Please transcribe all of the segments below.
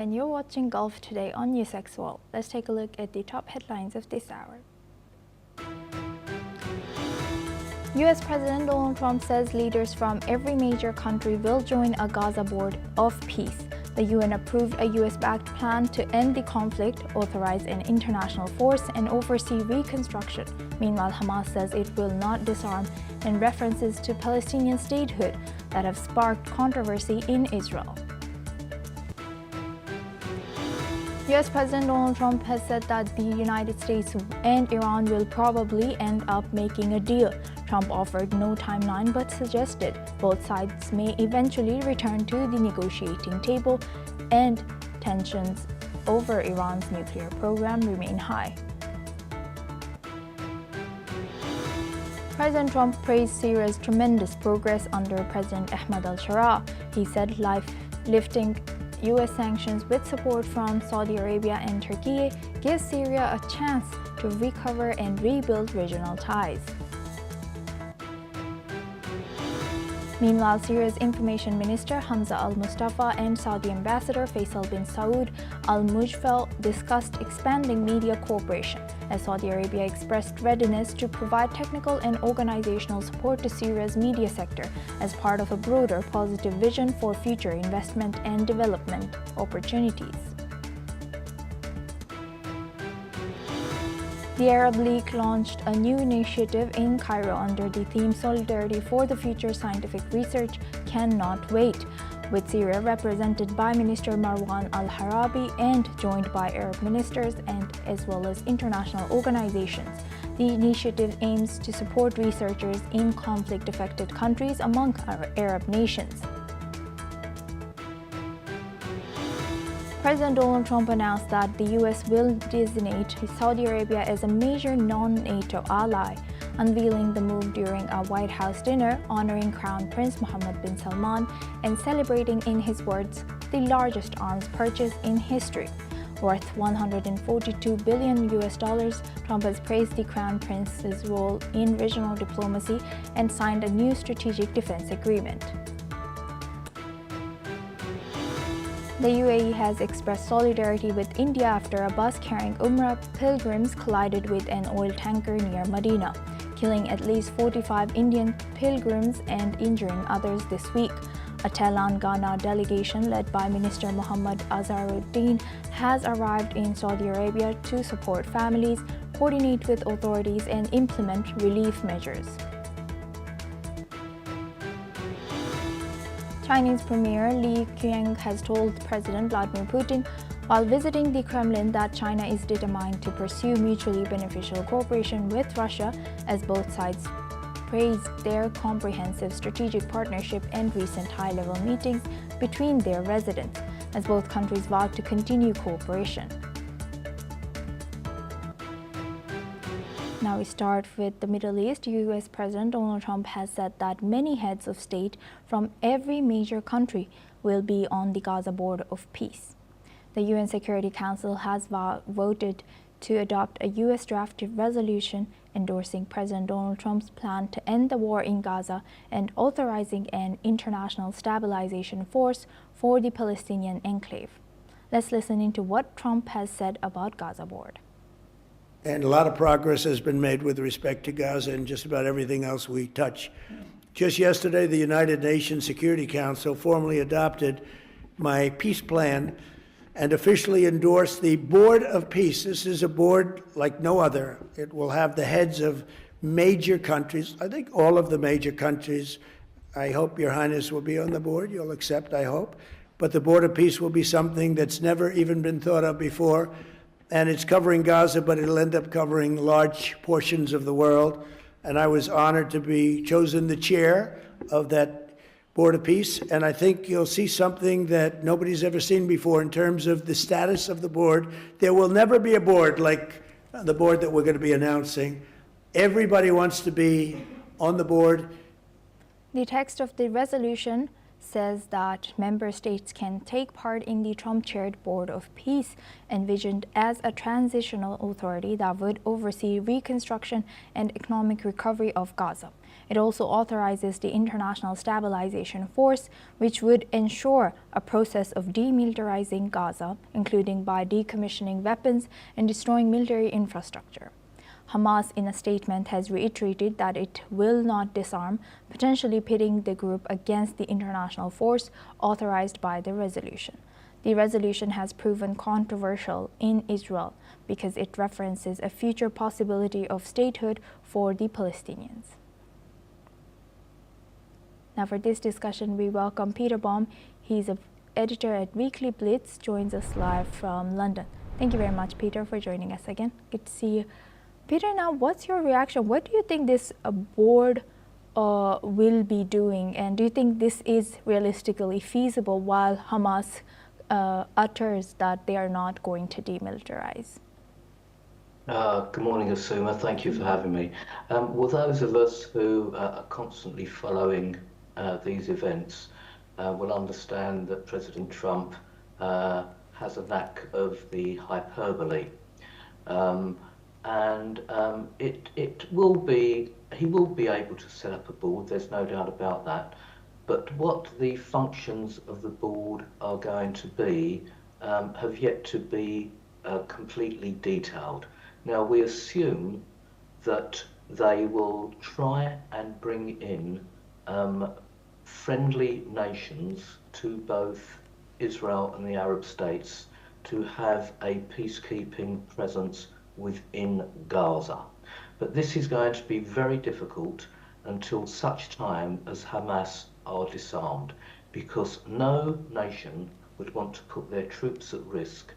And you're watching Gulf Today on NewsX World. Let's take a look at the top headlines of this hour. U.S. President Donald Trump says leaders from every major country will join a Gaza board of peace. The UN approved a U.S.-backed plan to end the conflict, authorize an international force, and oversee reconstruction. Meanwhile, Hamas says it will not disarm, and references to Palestinian statehood that have sparked controversy in Israel. U.S. President Donald Trump has said that the United States and Iran will probably end up making a deal. Trump offered no timeline but suggested both sides may eventually return to the negotiating table, and tensions over Iran's nuclear program remain high. President Trump praised Syria's tremendous progress under President Ahmed al-Sharaa. He said lifting U.S. sanctions with support from Saudi Arabia and Turkey gives Syria a chance to recover and rebuild regional ties. Meanwhile, Syria's Information Minister Hamza al-Mustafa and Saudi Ambassador Faisal bin Saud al-Mujfel discussed expanding media cooperation, as Saudi Arabia expressed readiness to provide technical and organizational support to Syria's media sector as part of a broader positive vision for future investment and development opportunities. The Arab League launched a new initiative in Cairo under the theme Solidarity for the Future Scientific Research Cannot Wait, with Syria represented by Minister Marwan al-Harabi and joined by Arab ministers and as well as international organizations. The initiative aims to support researchers in conflict-affected countries among Arab nations. President Donald Trump announced that the U.S. will designate Saudi Arabia as a major non-NATO ally, unveiling the move during a White House dinner honoring Crown Prince Mohammed bin Salman and celebrating, in his words, the largest arms purchase in history. Worth $142 billion, Trump has praised the Crown Prince's role in regional diplomacy and signed a new strategic defense agreement. The UAE has expressed solidarity with India after a bus carrying Umrah pilgrims collided with an oil tanker near Medina, killing at least 45 Indian pilgrims and injuring others this week. A Telangana delegation led by Minister Muhammad Azharuddin has arrived in Saudi Arabia to support families, coordinate with authorities, and implement relief measures. Chinese Premier Li Qiang has told President Vladimir Putin while visiting the Kremlin that China is determined to pursue mutually beneficial cooperation with Russia, as both sides praised their comprehensive strategic partnership and recent high-level meetings between their residents, as both countries vowed to continue cooperation. Now we start with the Middle East. U.S. President Donald Trump has said that many heads of state from every major country will be on the Gaza Board of Peace. The UN Security Council has voted to adopt a U.S. drafted resolution endorsing President Donald Trump's plan to end the war in Gaza and authorizing an international stabilization force for the Palestinian enclave. Let's listen into what Trump has said about Gaza Board. And a lot of progress has been made with respect to Gaza and just about everything else we touch. Just yesterday, the United Nations Security Council formally adopted my peace plan and officially endorsed the Board of Peace. This is a board like no other. It will have the heads of major countries, I think all of the major countries. I hope Your Highness will be on the board. You'll accept, I hope. But the Board of Peace will be something that's never even been thought of before. And it's covering Gaza, but it'll end up covering large portions of the world. And I was honored to be chosen the chair of that Board of Peace. And I think you'll see something that nobody's ever seen before in terms of the status of the board. There will never be a board like the board that we're going to be announcing. Everybody wants to be on the board. The text of the resolution says that member states can take part in the Trump-chaired Board of Peace, envisioned as a transitional authority that would oversee reconstruction and economic recovery of Gaza. It also authorizes the International Stabilization Force, which would ensure a process of demilitarizing Gaza, including by decommissioning weapons and destroying military infrastructure. Hamas, in a statement, has reiterated that it will not disarm, potentially pitting the group against the international force authorized by the resolution. The resolution has proven controversial in Israel because it references a future possibility of statehood for the Palestinians. Now, for this discussion, we welcome Peter Baum. He's an editor at Weekly Blitz, joins us live from London. Thank you very much, Peter, for joining us again. Good to see you. Peter, now, what's your reaction? What do you think this board will be doing? And do you think this is realistically feasible while Hamas utters that they are not going to demilitarize? Good morning, Asuma. Thank you for having me. Well, those of us who are constantly following these events will understand that President Trump has a knack of the hyperbole. He will be able to set up a board, there's no doubt about that. But what the functions of the board are going to be have yet to be completely detailed. Now, we assume that they will try and bring in friendly nations to both Israel and the Arab states to have a peacekeeping presence within Gaza. But this is going to be very difficult until such time as Hamas are disarmed, because no nation would want to put their troops at risk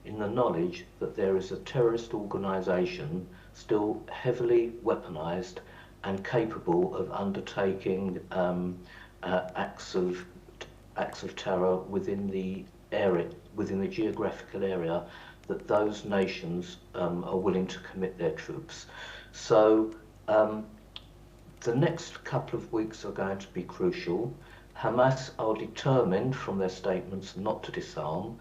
in the knowledge that there is a terrorist organization still heavily weaponized and capable of undertaking acts of terror within the geographical area that those nations are willing to commit their troops. So the next couple of weeks are going to be crucial. Hamas are determined from their statements not to disarm.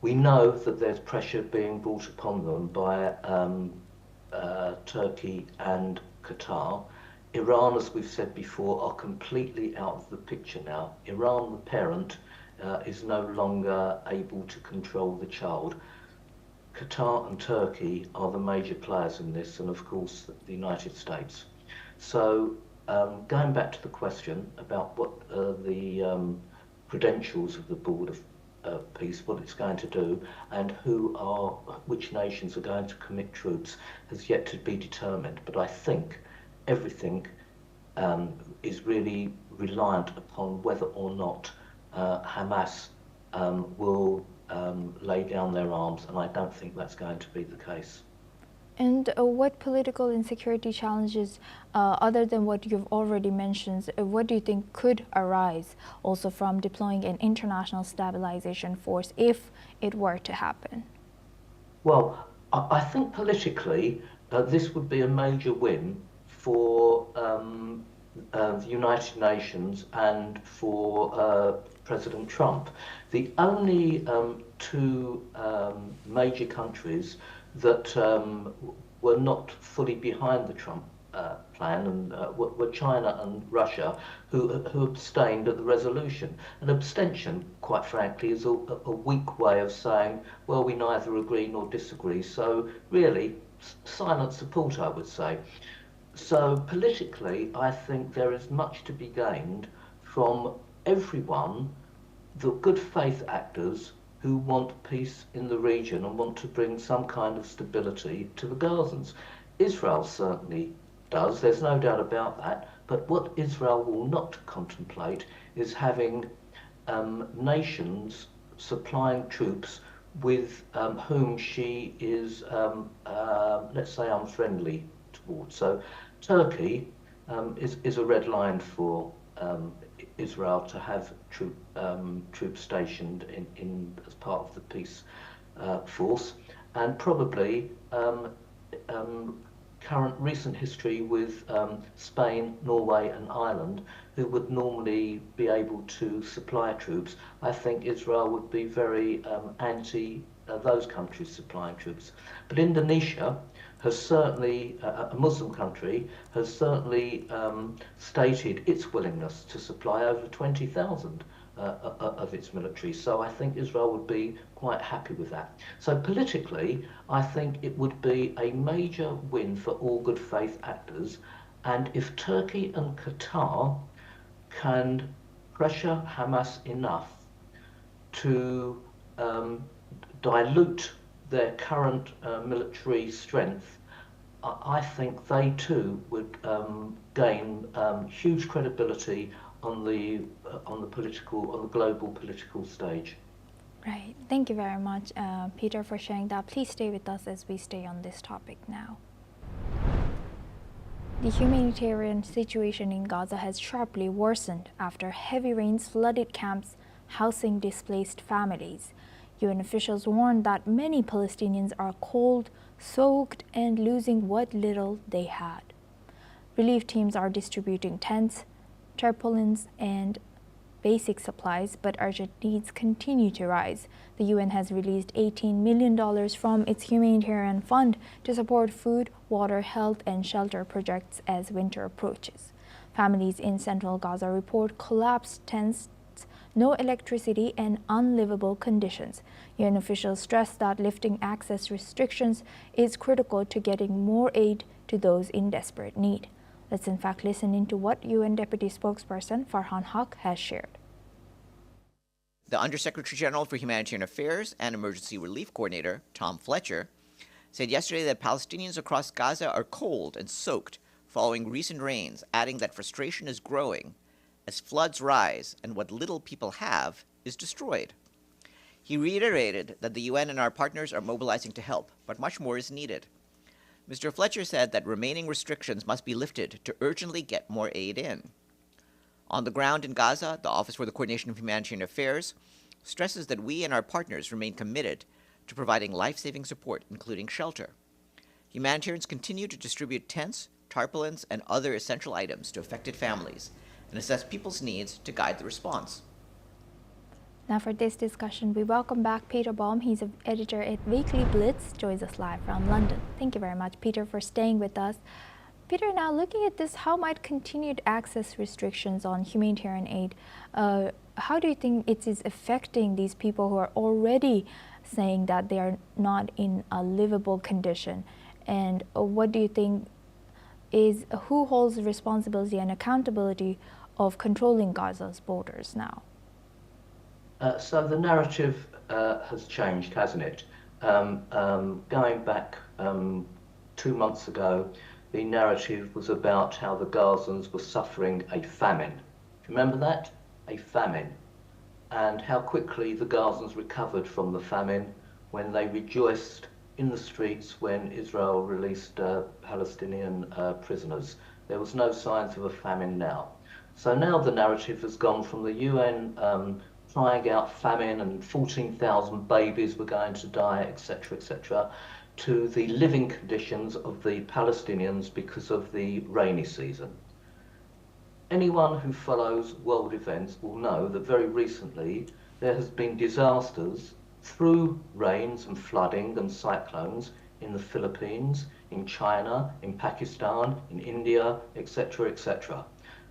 We know that there's pressure being brought upon them by Turkey and Qatar. Iran, as we've said before, are completely out of the picture now. Iran, the parent, is no longer able to control the child. Qatar and Turkey are the major players in this, and of course the United States. So going back to the question about what the credentials of the Board of Peace, what it's going to do, and which nations are going to commit troops, has yet to be determined. But I think everything is really reliant upon whether or not Hamas will lay down their arms, and I don't think that's going to be the case. And what political and security challenges, other than what you've already mentioned, what do you think could arise also from deploying an international stabilization force if it were to happen? Well, I think politically this would be a major win for the United Nations and for President Trump. The only two major countries that were not fully behind the Trump plan and were China and Russia, who abstained at the resolution. An abstention, quite frankly, is a weak way of saying, well, we neither agree nor disagree. So really, silent support, I would say. So politically, I think there is much to be gained from everyone, the good faith actors who want peace in the region and want to bring some kind of stability to the Gazans. Israel certainly does, there's no doubt about that, but what Israel will not contemplate is having nations supplying troops with whom she is, let's say, unfriendly towards. So Turkey is a red line for Israel to have troops stationed in as part of the peace force, and probably current recent history with Spain, Norway and Ireland, who would normally be able to supply troops, I think Israel would be very anti those countries supplying troops. But Indonesia has certainly, a Muslim country, has certainly stated its willingness to supply over 20,000 of its military. So I think Israel would be quite happy with that. So politically, I think it would be a major win for all good faith actors. And if Turkey and Qatar can pressure Hamas enough to dilute their current military strength, I think they too would gain huge credibility on the global political stage. Right. Thank you very much, Peter, for sharing that. Please stay with us as we stay on this topic now. The humanitarian situation in Gaza has sharply worsened after heavy rains flooded camps housing displaced families. UN officials warned that many Palestinians are cold, soaked, and losing what little they had. Relief teams are distributing tents, tarpaulins, and basic supplies, but urgent needs continue to rise. The UN has released $18 million from its humanitarian fund to support food, water, health, and shelter projects as winter approaches. Families in central Gaza report collapsed tents, no electricity, and unlivable conditions. UN officials stress that lifting access restrictions is critical to getting more aid to those in desperate need. Let's in fact listen into what UN Deputy Spokesperson Farhan Haq has shared. The Undersecretary General for Humanitarian Affairs and Emergency Relief Coordinator, Tom Fletcher, said yesterday that Palestinians across Gaza are cold and soaked following recent rains, adding that frustration is growing as floods rise and what little people have is destroyed. He reiterated that the UN and our partners are mobilizing to help, but much more is needed. Mr. Fletcher said that remaining restrictions must be lifted to urgently get more aid in. On the ground in Gaza, the Office for the Coordination of Humanitarian Affairs stresses that we and our partners remain committed to providing life-saving support, including shelter. Humanitarians continue to distribute tents, tarpaulins, and other essential items to affected families and assess people's needs to guide the response. Now for this discussion, we welcome back Peter Baum. He's an editor at Weekly Blitz, joins us live from London. Thank you very much, Peter, for staying with us. Peter, now looking at this, how might continued access restrictions on humanitarian aid, how do you think it is affecting these people who are already saying that they are not in a livable condition? And what do you think is, who holds responsibility and accountability of controlling Gaza's borders now? So the narrative has changed, hasn't it? Going back 2 months ago, the narrative was about how the Gazans were suffering a famine. Do you remember that? A famine. And how quickly the Gazans recovered from the famine when they rejoiced in the streets when Israel released Palestinian prisoners. There was no signs of a famine now. So now the narrative has gone from the UN trying out famine and 14,000 babies were going to die, etc., to the living conditions of the Palestinians because of the rainy season. Anyone who follows world events will know that very recently there has been disasters through rains and flooding and cyclones in the Philippines, in China, in Pakistan, in India, etc.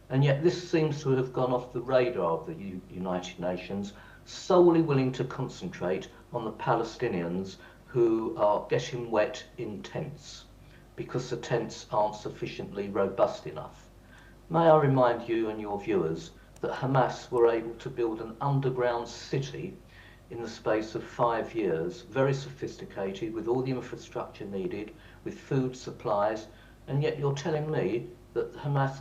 And yet this seems to have gone off the radar of the United Nations, solely willing to concentrate on the Palestinians who are getting wet in tents because the tents aren't sufficiently robust enough. May I remind you and your viewers that Hamas were able to build an underground city in the space of 5 years, very sophisticated, with all the infrastructure needed, with food supplies, and yet you're telling me that Hamas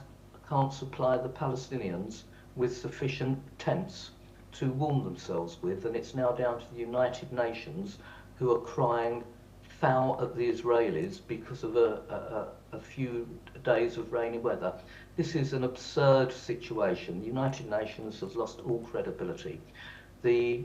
can't supply the Palestinians with sufficient tents to warm themselves with, and it's now down to the United Nations who are crying foul at the Israelis because of a few days of rainy weather. This is an absurd situation. The United Nations has lost all credibility. The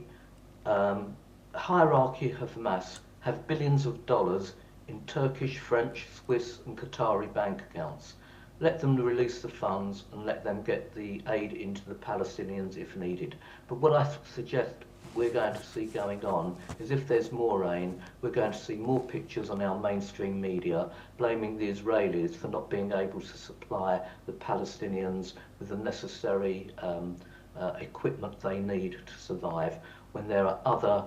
hierarchy of Hamas have billions of dollars in Turkish, French, Swiss and Qatari bank accounts. Let them release the funds and let them get the aid into the Palestinians if needed. But what I suggest we're going to see going on is, if there's more rain, we're going to see more pictures on our mainstream media blaming the Israelis for not being able to supply the Palestinians with the necessary equipment they need to survive, when there are other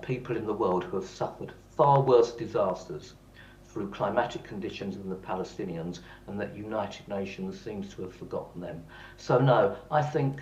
people in the world who have suffered far worse disasters through climatic conditions than the Palestinians, and that United Nations seems to have forgotten them. So no, I think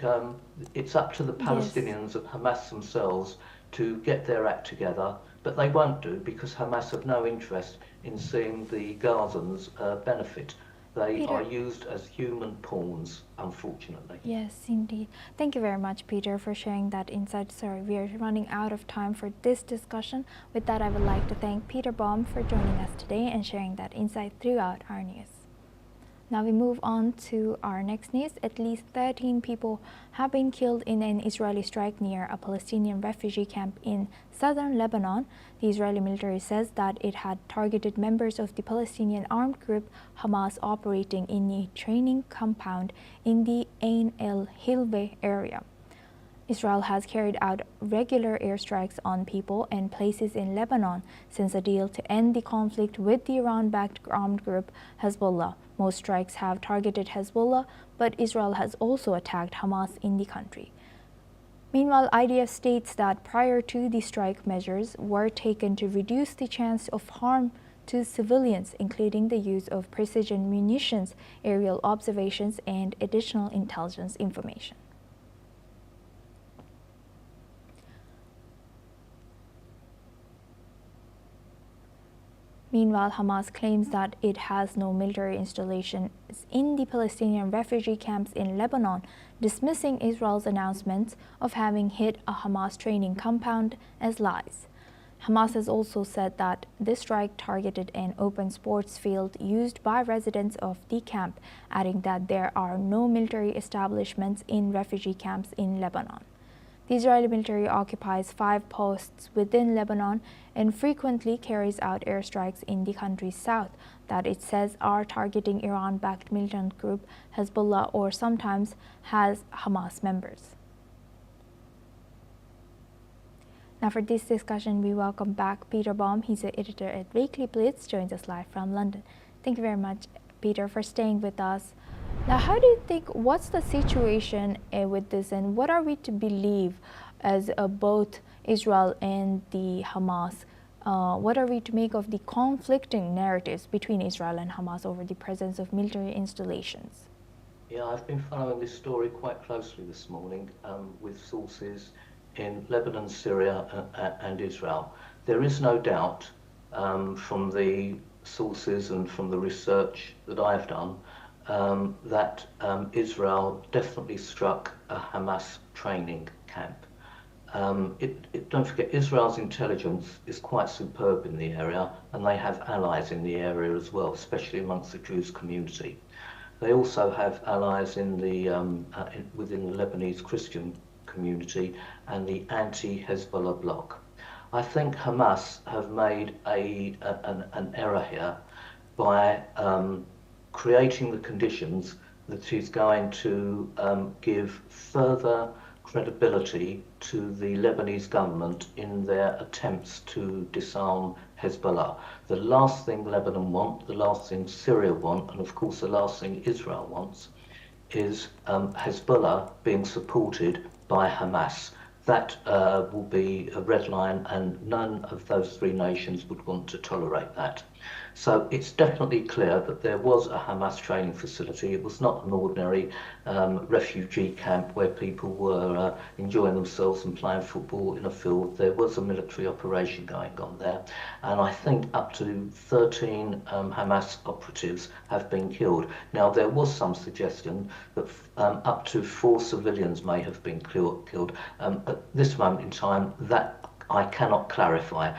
it's up to the Palestinians and Hamas themselves to get their act together, but they won't do, because Hamas have no interest in seeing the Gazans benefit. They Peter. are used as human pawns, unfortunately. Yes, indeed. Thank you very much, Peter, for sharing that insight. Sorry, we are running out of time for this discussion. With that, I would like to thank Peter Baum for joining us today and sharing that insight throughout our news. Now we move on to our next news. At least 13 people have been killed in an Israeli strike near a Palestinian refugee camp in southern Lebanon. The Israeli military says that it had targeted members of the Palestinian armed group Hamas operating in a training compound in the Ain el-Hilweh area. Israel has carried out regular airstrikes on people and places in Lebanon since a deal to end the conflict with the Iran-backed armed group Hezbollah. Most strikes have targeted Hezbollah, but Israel has also attacked Hamas in the country. Meanwhile, IDF states that prior to the strike, measures were taken to reduce the chance of harm to civilians, including the use of precision munitions, aerial observations, and additional intelligence information. Meanwhile, Hamas claims that it has no military installations in the Palestinian refugee camps in Lebanon, dismissing Israel's announcement of having hit a Hamas training compound as lies. Hamas has also said that this strike targeted an open sports field used by residents of the camp, adding that there are no military establishments in refugee camps in Lebanon. The Israeli military occupies 5 posts within Lebanon and frequently carries out airstrikes in the country's south that it says are targeting Iran-backed militant group Hezbollah, or sometimes has Hamas members. Now for this discussion, we welcome back Peter Baum. He's an editor at Weekly Blitz, joins us live from London. Thank you very much, Peter, for staying with us. Now, how do you think, what's the situation with this, and what are we to believe as both Israel and the Hamas? What are we to make of the conflicting narratives between Israel and Hamas over the presence of military installations? Yeah, I've been following this story quite closely this morning with sources in Lebanon, Syria and Israel. There is no doubt from the sources and from the research that I've done that Israel definitely struck a Hamas training camp. Don't forget, Israel's intelligence is quite superb in the area, and they have allies in the area as well, especially amongst the Jewish community. They also have allies in the within the Lebanese Christian community and the anti-Hezbollah bloc. I think Hamas have made an error here by creating the conditions that is going to give further credibility to the Lebanese government in their attempts to disarm Hezbollah. The last thing Lebanon want, the last thing Syria want, and of course the last thing Israel wants, is Hezbollah being supported by Hamas. That will be a red line, and none of those 3 nations would want to tolerate that. So it's definitely clear that there was a Hamas training facility. It was not an ordinary refugee camp where people were enjoying themselves and playing football in a field. There was a military operation going on there. And I think up to 13 Hamas operatives have been killed. Now, there was some suggestion that up to 4 civilians may have been killed. At this moment in time, that I cannot clarify.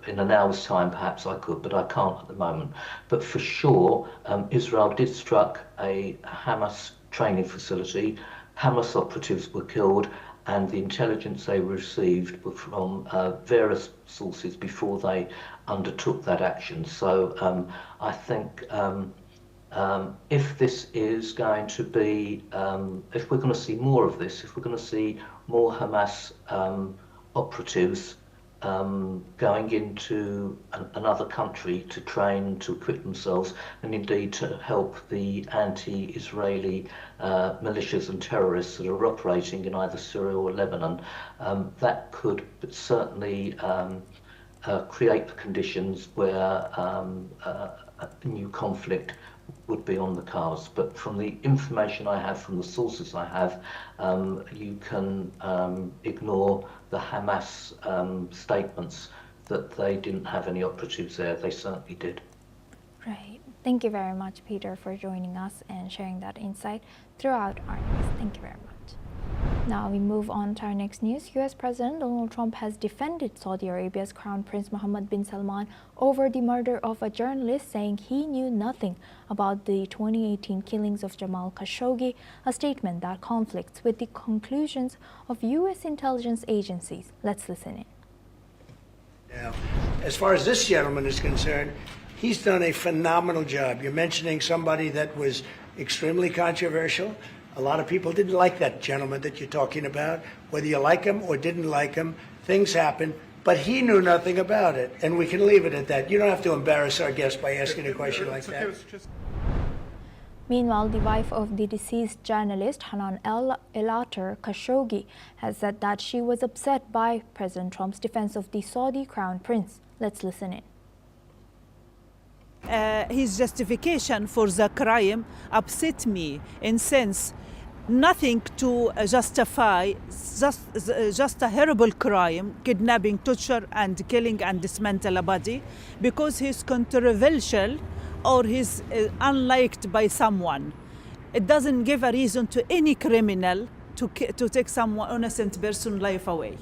In an hour's time, perhaps I could, but I can't at the moment. But for sure, Israel did struck a Hamas training facility. Hamas operatives were killed, and the intelligence they received were from various sources before they undertook that action. So I think if this is going to be, if we're going to see more of this, if we're going to see more Hamas operatives going into another country to train, to equip themselves, and indeed to help the anti-Israeli militias and terrorists that are operating in either Syria or Lebanon, that could certainly create the conditions where a new conflict would be on the cards. But from the information I have, from the sources I have, you can ignore the Hamas statements that they didn't have any operatives there. They certainly did. Right. Thank you very much, Peter, for joining us and sharing that insight throughout our news. Thank you very much. Now we move on to our next news. U.S. President Donald Trump has defended Saudi Arabia's Crown Prince Mohammed bin Salman over the murder of a journalist, saying he knew nothing about the 2018 killings of Jamal Khashoggi, a statement that conflicts with the conclusions of U.S. intelligence agencies. Let's listen in. Now, as far as this gentleman is concerned, he's done a phenomenal job. You're mentioning somebody that was extremely controversial. A lot of people didn't like that gentleman that you're talking about. Whether you like him or didn't like him, things happen. But he knew nothing about it, and we can leave it at that. You don't have to embarrass our guest by asking a question like that. Meanwhile, the wife of the deceased journalist Hanan El-Atar Khashoggi has said that she was upset by President Trump's defense of the Saudi Crown Prince. Let's listen in. His justification for the crime upset me in sense nothing to justify just a horrible crime, kidnapping, torture and killing and dismantle a body because he's controversial or he's unliked by someone. It doesn't give a reason to any criminal to take someone innocent person's life away.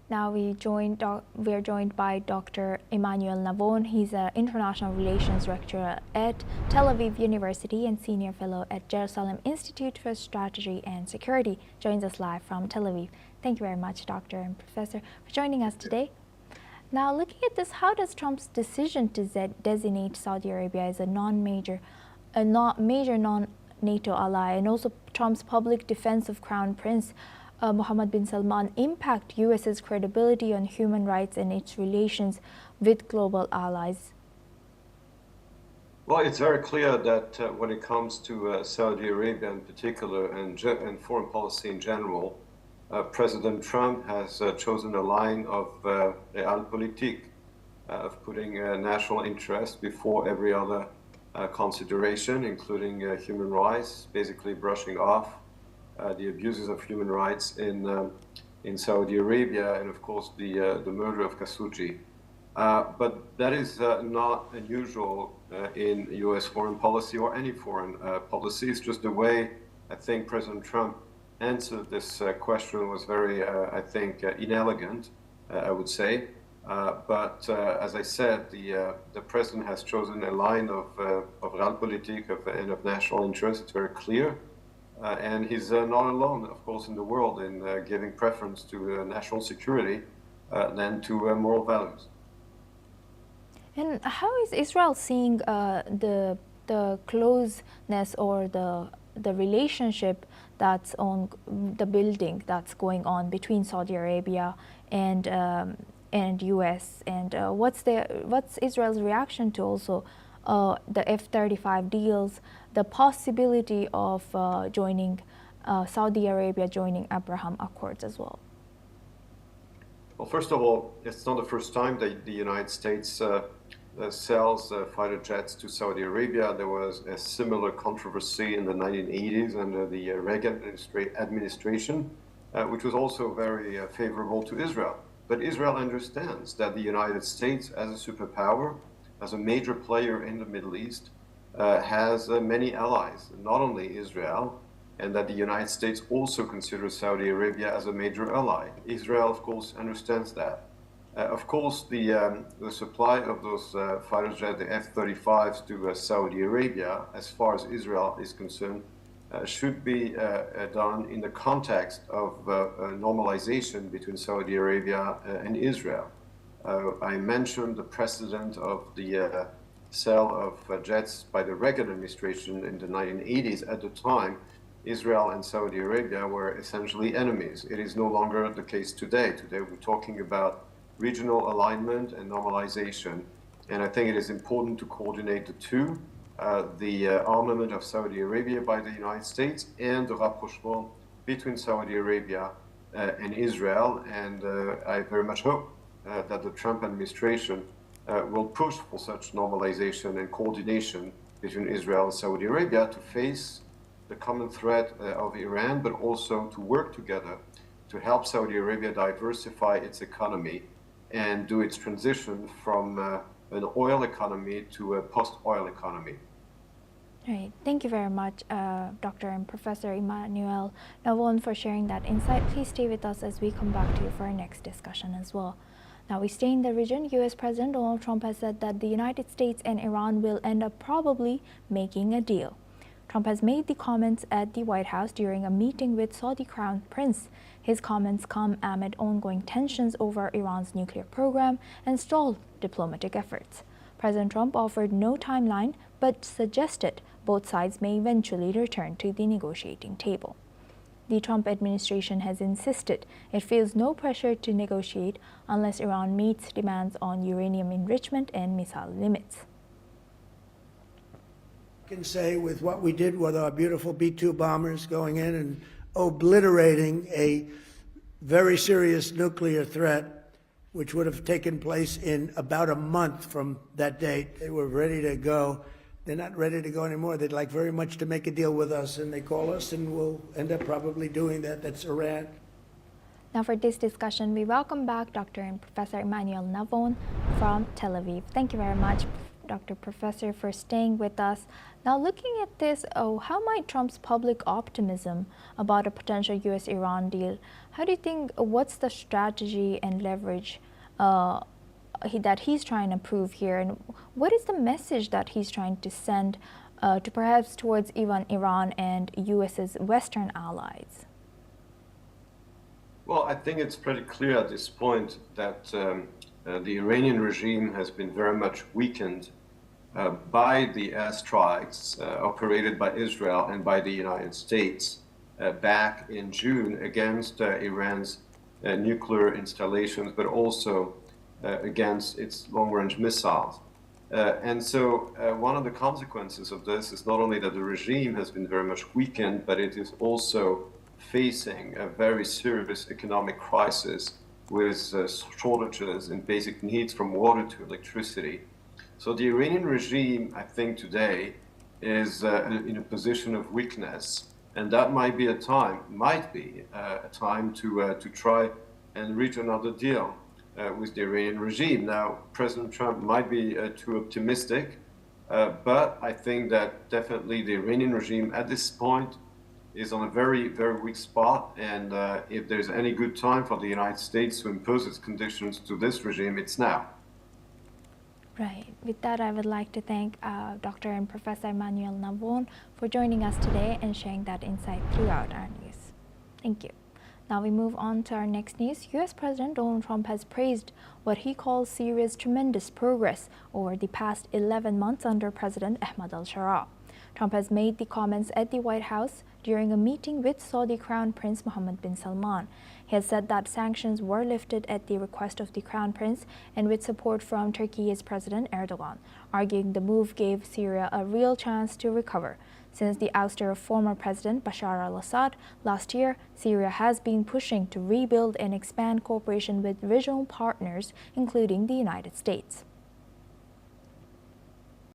Now we are joined by Dr. Emmanuel Navon. He's an international relations lecturer at Tel Aviv University and senior fellow at Jerusalem Institute for Strategy and Security. Joins us live from Tel Aviv. Thank you very much, Doctor and Professor, for joining us today. Now, looking at this, how does Trump's decision to designate Saudi Arabia as a major non-NATO ally, and also Trump's public defense of Crown Prince Mohammed bin Salman impact U.S.'s credibility on human rights and its relations with global allies? Well, it's very clear that when it comes to Saudi Arabia in particular and foreign policy in general, President Trump has chosen a line of realpolitik, of putting national interest before every other consideration, including human rights, basically brushing off the abuses of human rights in Saudi Arabia, and of course the murder of Khashoggi. But that is not unusual in U.S. foreign policy or any foreign policy. It's just the way I think President Trump answered this question was very, I think, inelegant, I would say. But as I said, the president has chosen a line of realpolitik and of national interest. It's very clear. And he's not alone, of course, in the world in giving preference to national security than to moral values. And how is Israel seeing the closeness or the relationship that's on the building that's going on between Saudi Arabia and U.S. and what's Israel's reaction to also the F-35 deals, the possibility of joining Saudi Arabia joining Abraham Accords as well? Well, first of all, it's not the first time that the United States sells fighter jets to Saudi Arabia. There was a similar controversy in the 1980s under the Reagan administration, which was also very favorable to Israel. But Israel understands that the United States, as a superpower, as a major player in the Middle East, has many allies, not only Israel, and that the United States also considers Saudi Arabia as a major ally. Israel, of course, understands that. Of course, the supply of those fighter jets, the F-35s, to Saudi Arabia, as far as Israel is concerned, should be done in the context of normalization between Saudi Arabia and Israel. I mentioned the precedent of the sale of jets by the Reagan administration in the 1980s. At the time, Israel and Saudi Arabia were essentially enemies. It is no longer the case today. Today, we're talking about regional alignment and normalization. And I think it is important to coordinate the two, the armament of Saudi Arabia by the United States and the rapprochement between Saudi Arabia and Israel. And I very much hope that the Trump administration will push for such normalization and coordination between Israel and Saudi Arabia to face the common threat of Iran, but also to work together to help Saudi Arabia diversify its economy and do its transition from an oil economy to a post-oil economy. Right. Thank you very much, Dr. and Professor Emmanuel Navon, for sharing that insight. Please stay with us as we come back to you for our next discussion as well. Now, we stay in the region. U.S. President Donald Trump has said that the United States and Iran will end up probably making a deal. Trump has made the comments at the White House during a meeting with Saudi Crown Prince. His comments come amid ongoing tensions over Iran's nuclear program and stalled diplomatic efforts. President Trump offered no timeline, but suggested both sides may eventually return to the negotiating table. The Trump administration has insisted it feels no pressure to negotiate unless Iran meets demands on uranium enrichment and missile limits. I can say with what we did with our beautiful B-2 bombers going in and obliterating a very serious nuclear threat, which would have taken place in about a month from that date. They were ready to go. They're not ready to go anymore. They'd like very much to make a deal with us, and they call us, and we'll end up probably doing that. That's Iran. Now for this discussion, we welcome back Dr. and Professor Emmanuel Navon from Tel Aviv. Thank you very much, Dr. Professor, for staying with us. Now, looking at this, how might Trump's public optimism about a potential U.S.-Iran deal, how do you think, what's the strategy and leverage that he's trying to prove here, and what is the message that he's trying to send to perhaps towards even Iran and U.S.'s Western allies? Well, I think it's pretty clear at this point that the Iranian regime has been very much weakened by the airstrikes operated by Israel and by the United States back in June against Iran's nuclear installations, but also against its long-range missiles. And so one of the consequences of this is not only that the regime has been very much weakened, but it is also facing a very serious economic crisis with shortages in basic needs from water to electricity. So the Iranian regime, I think today, is in a position of weakness, and that might be a time to try and reach another deal with the Iranian regime. Now, President Trump might be too optimistic, but I think that definitely the Iranian regime at this point is on a very, very weak spot, and if there's any good time for the United States to impose its conditions to this regime, it's now. Right. With that, I would like to thank Dr. and Professor Emmanuel Navon for joining us today and sharing that insight throughout our news. Thank you. Now we move on to our next news. U.S. President Donald Trump has praised what he calls Syria's tremendous progress over the past 11 months under President Ahmad al-Sharaa. Trump has made the comments at the White House during a meeting with Saudi Crown Prince Mohammed bin Salman. He has said that sanctions were lifted at the request of the Crown Prince and with support from Turkey's President Erdogan, arguing the move gave Syria a real chance to recover. Since the ouster of former President Bashar al-Assad last year, Syria has been pushing to rebuild and expand cooperation with regional partners, including the United States.